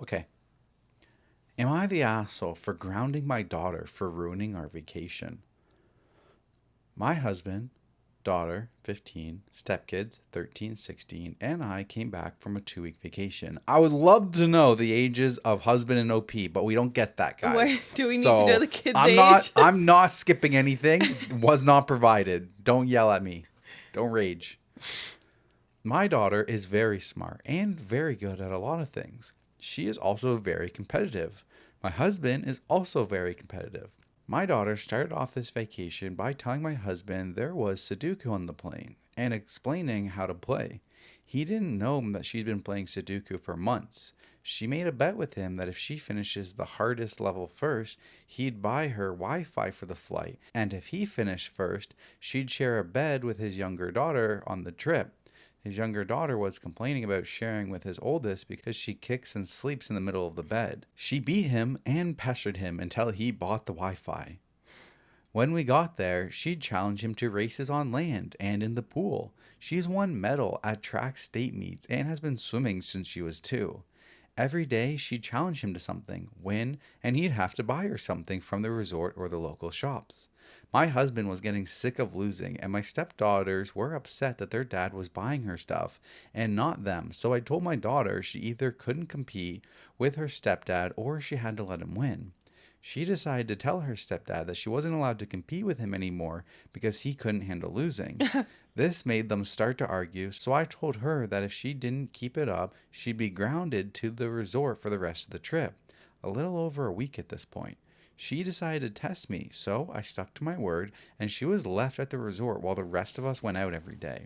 Okay. Am I the asshole for grounding my daughter for ruining our vacation? My husband, daughter, 15, stepkids, 13, 16, and I came back from a 2-week vacation. I would love to know the ages of husband and OP, but we don't get that, guys. Wait, do we need to know the kids' I'm not skipping anything. Was not provided. Don't yell at me. Don't rage. My daughter is very smart and very good at a lot of things. She is also very competitive. My husband is also very competitive. My daughter started off this vacation by telling my husband there was Sudoku on the plane and explaining how to play. He didn't know that she'd been playing Sudoku for months. She made a bet with him that if she finishes the hardest level first, he'd buy her Wi-Fi for the flight, and if he finished first, she'd share a bed with his younger daughter on the trip. His younger daughter was complaining about sharing with his oldest because she kicks and sleeps in the middle of the bed. She beat him and pestered him until he bought the Wi-Fi. When we got there, she'd challenge him to races on land and in the pool. She's won medal at track state meets and has been swimming since she was 2. Every day, she'd challenge him to something, win, and he'd have to buy her something from the resort or the local shops. My husband was getting sick of losing, and my stepdaughters were upset that their dad was buying her stuff and not them. So I told my daughter she either couldn't compete with her stepdad or she had to let him win. She decided to tell her stepdad that she wasn't allowed to compete with him anymore because he couldn't handle losing. This made them start to argue, so I told her that if she didn't keep it up, she'd be grounded to the resort for the rest of the trip. A little over a week at this point. She decided to test me, so I stuck to my word, and she was left at the resort while the rest of us went out every day.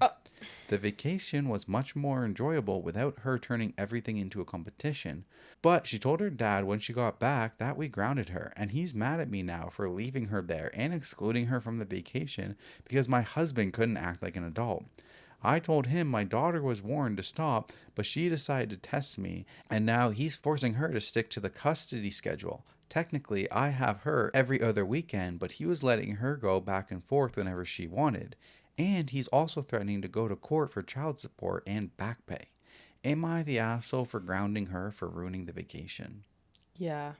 The vacation was much more enjoyable without her turning everything into a competition. But she told her dad when she got back that we grounded her, and he's mad at me now for leaving her there and excluding her from the vacation because my husband couldn't act like an adult. I told him my daughter was warned to stop, but she decided to test me, and now he's forcing her to stick to the custody schedule. Technically, I have her every other weekend, but he was letting her go back and forth whenever she wanted. And he's also threatening to go to court for child support and back pay. Am I the asshole for grounding her for ruining the vacation? Yeah.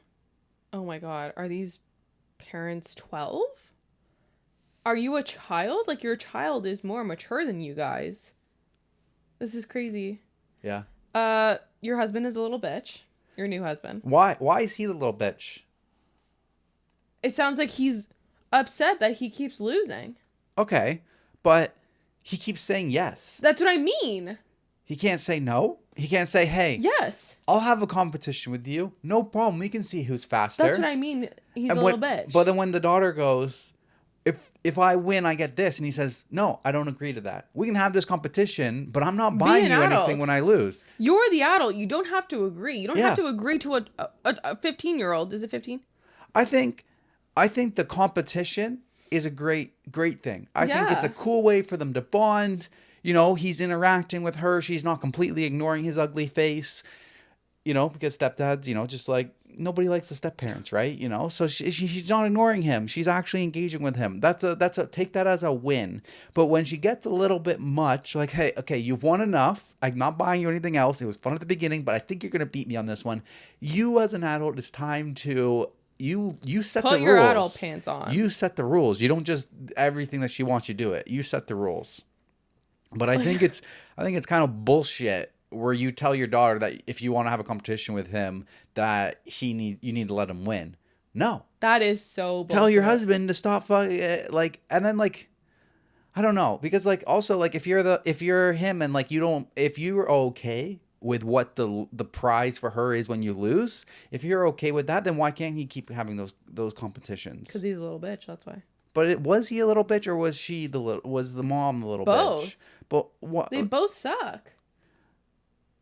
Oh my God. Are these parents 12? Are you a child? Like, your child is more mature than you guys. This is crazy. Yeah. Your husband is a little bitch. Your new husband. Why is he the little bitch? It sounds like he's upset that he keeps losing. Okay, but he keeps saying yes. That's what I mean. He can't say no. He can't say, hey, yes, I'll have a competition with you. No problem. We can see who's faster. That's what I mean. He's a little bitch. But then when the daughter goes, if I win, I get this. And he says, no, I don't agree to that. We can have this competition, but I'm not buying you anything when I lose. You're the adult. You don't have to agree. You don't have to agree to a 15-year-old. Is it 15? I think the competition is a great thing. I think it's a cool way for them to bond. You know, he's interacting with her. She's not completely ignoring his ugly face. You know, because stepdads, you know, just like nobody likes the step-parents, right? You know, so she's not ignoring him. She's actually engaging with him. That's a take that as a win. But when she gets a little bit much, like, hey, okay, you've won enough. I'm not buying you anything else. It was fun at the beginning, but I think you're gonna beat me on this one. You as an adult, it's time to you set the rules. Put your adult pants on. You set the rules. You don't just everything that she wants you to do it. You set the rules. But I think it's kind of bullshit where you tell your daughter that if you want to have a competition with him that you need to let him win. No. That is so bullshit. Tell your husband to stop like, and then like, I don't know, because like also like if you're him and like if you're okay with what the prize for her is when you lose, if you're okay with that, then why can't he keep having those competitions? Because he's a little bitch, that's why. But was he a little bitch or was the mom the little bitch? But what? They both suck.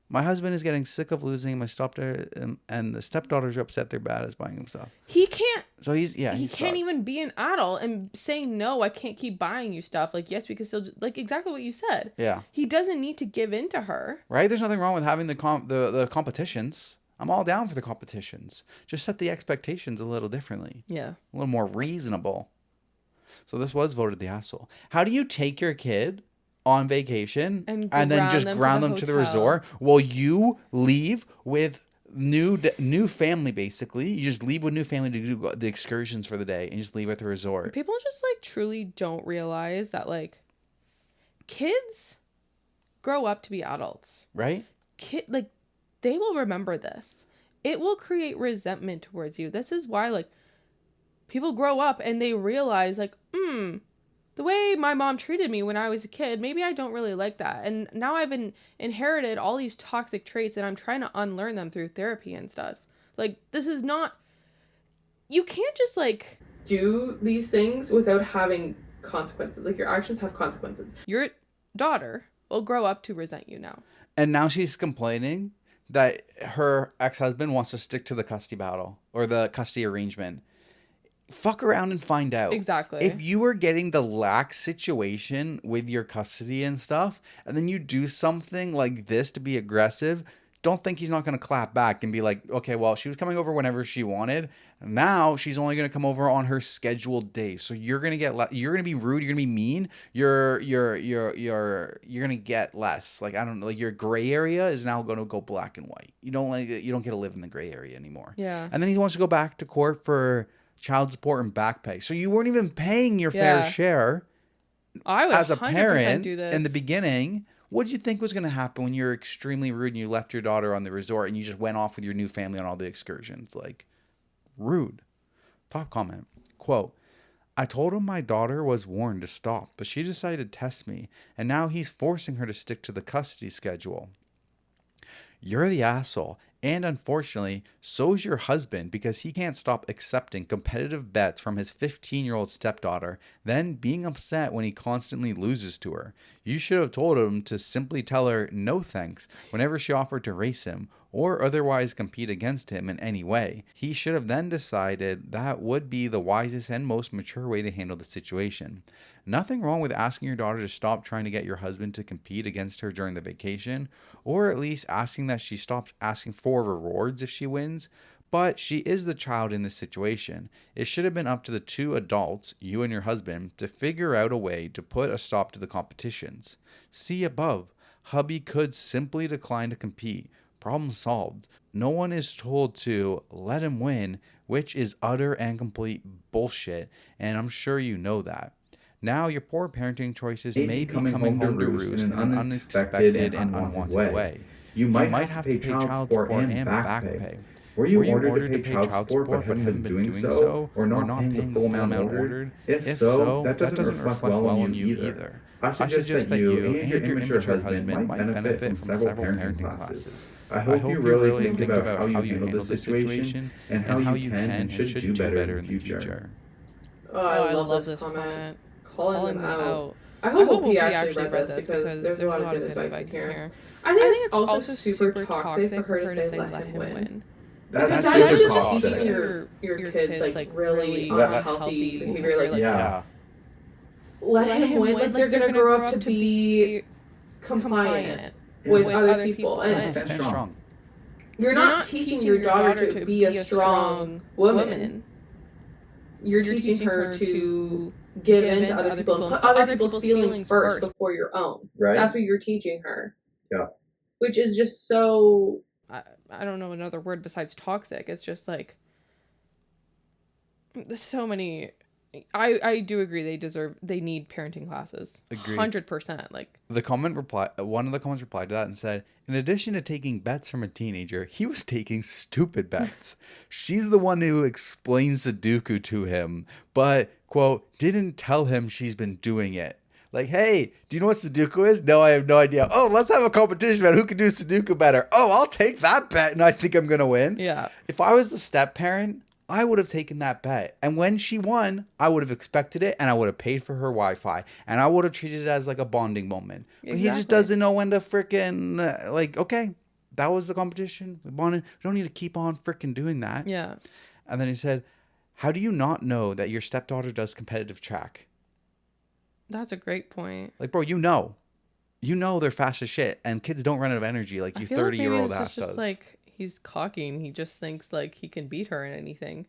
My husband is getting sick of losing. My stepdaughter and the stepdaughters are upset they're bad at buying him stuff. He can't. So he can't sucks. even be an adult and say no. I can't keep buying you stuff. Like yes, we can still like exactly what you said. Yeah. He doesn't need to give in to her. Right. There's nothing wrong with having the competitions. I'm all down for the competitions. Just set the expectations a little differently. Yeah. A little more reasonable. So this was voted the asshole. How do you take your kid on vacation and then just ground them to the resort while you leave with New family, basically. You just leave with new family to do the excursions for the day and just leave at the resort. People just like truly don't realize that like kids grow up to be adults. Right? Like they will remember this. It will create resentment towards you. This is why like people grow up and they realize like, the way my mom treated me when I was a kid, maybe I don't really like that. And now I've inherited all these toxic traits and I'm trying to unlearn them through therapy and stuff. Like, this is not... You can't just, like, do these things without having consequences. Like, your actions have consequences. Your daughter will grow up to resent you now. And now she's complaining that her ex-husband wants to stick to the custody battle or the custody arrangement. Fuck around and find out. Exactly. If you were getting the lax situation with your custody and stuff, and then you do something like this to be aggressive, don't think he's not going to clap back and be like, okay, well, she was coming over whenever she wanted. Now she's only going to come over on her scheduled days. So you're going to get you're going to be rude. You're going to be mean. You're going to get less. Like, I don't know, like your gray area is now going to go black and white. You don't get to live in the gray area anymore. Yeah. And then he wants to go back to court for child support and back pay. So you weren't even paying your fair share. I would as a parent do this. in the beginning. What did you think was going to happen when you're extremely rude and you left your daughter on the resort and you just went off with your new family on all the excursions? Like, rude. Top comment. Quote, I told him my daughter was warned to stop, but she decided to test me, and now he's forcing her to stick to the custody schedule. You're the asshole. And unfortunately, so is your husband because he can't stop accepting competitive bets from his 15-year-old stepdaughter, then being upset when he constantly loses to her. You should have told him to simply tell her no thanks whenever she offered to race him or otherwise compete against him in any way. He should have then decided that would be the wisest and most mature way to handle the situation. Nothing wrong with asking your daughter to stop trying to get your husband to compete against her during the vacation, or at least asking that she stops asking for rewards if she wins, but she is the child in this situation. It should have been up to the two adults, you and your husband, to figure out a way to put a stop to the competitions. See above. Hubby could simply decline to compete. Problem solved. No one is told to let him win, which is utter and complete bullshit, and I'm sure you know that. Now your poor parenting choices may be coming home to roost in an unexpected and unwanted way. You might have to pay child support and back pay. Were you ordered to pay child support but haven't been doing so, or not paying the full amount ordered? If so, that doesn't reflect well on you either. I suggest that you and your immature husband might benefit from several parenting classes. I hope you really think about how you handle this situation and how you can and should do better in the future. Oh, I love this comment. Calling them out. I hope he actually read this because there's a lot of good advice in here. I think it's also super toxic for her to say let him win. That's just toxic. teaching your kids like really unhealthy behavior. Like, yeah. Let him win. Like they're gonna grow up to be compliant with other people. And Stand strong. You're not teaching your daughter to be a strong woman. You're teaching her to give in to other people and put other people's feelings first before your own. Right. That's what you're teaching her. Yeah. Which is just so... I don't know another word besides toxic. It's just like... There's so many... I do agree they need parenting classes. Agreed. 100%. Like one of the comments replied to that and said, in addition to taking bets from a teenager, he was taking stupid bets. She's the one who explains Sudoku to him, but, quote, didn't tell him she's been doing it. Like, hey, do you know what Sudoku is? No, I have no idea. Oh, let's have a competition about who can do Sudoku better. Oh, I'll take that bet and I think I'm going to win. Yeah. If I was the step parent, I would have taken that bet. And when she won, I would have expected it and I would have paid for her Wi-Fi. And I would have treated it as like a bonding moment. But he just doesn't know when to freaking, like, okay, that was the competition. We bonded. We don't need to keep on freaking doing that. Yeah. And then he said, how do you not know that your stepdaughter does competitive track? That's a great point. Like, bro, you know they're fast as shit. And kids don't run out of energy like you 30-year-old ass does. Just like... He's cocky and he just thinks like he can beat her in anything.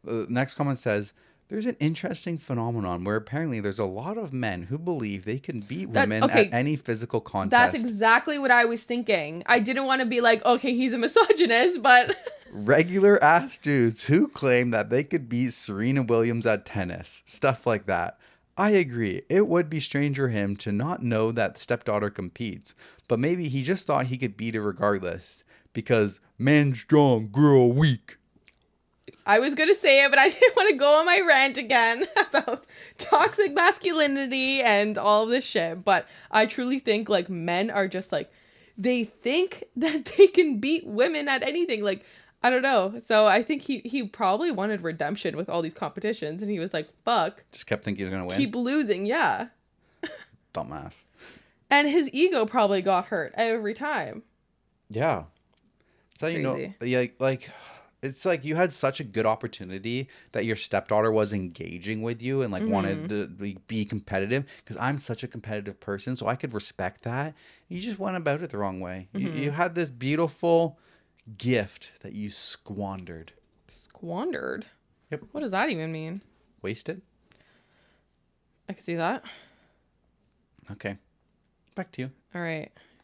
The next comment says, There's an interesting phenomenon where apparently there's a lot of men who believe they can beat That- women okay, at any physical contest. That's exactly what I was thinking. I didn't want to be like, okay, he's a misogynist, but Regular ass dudes who claim that they could beat Serena Williams at tennis, stuff like that. I agree. It would be strange for him to not know that stepdaughter competes, but maybe he just thought he could beat her regardless because man strong, girl weak. I was going to say it, but I didn't want to go on my rant again about toxic masculinity and all of this shit. But I truly think like men are just like, they think that they can beat women at anything. Like, I don't know. So I think he probably wanted redemption with all these competitions. And he was like, fuck. Just kept thinking he was going to win. Keep losing. Yeah. Dumbass. And his ego probably got hurt every time. Yeah. So, you know, Crazy. yeah, like, it's like you had such a good opportunity that your stepdaughter was engaging with you and like wanted to be competitive because I'm such a competitive person. So I could respect that. You just went about it the wrong way. You had this beautiful gift that you squandered. Squandered? Yep. What does that even mean? Wasted. I can see that. Okay. Back to you. All right.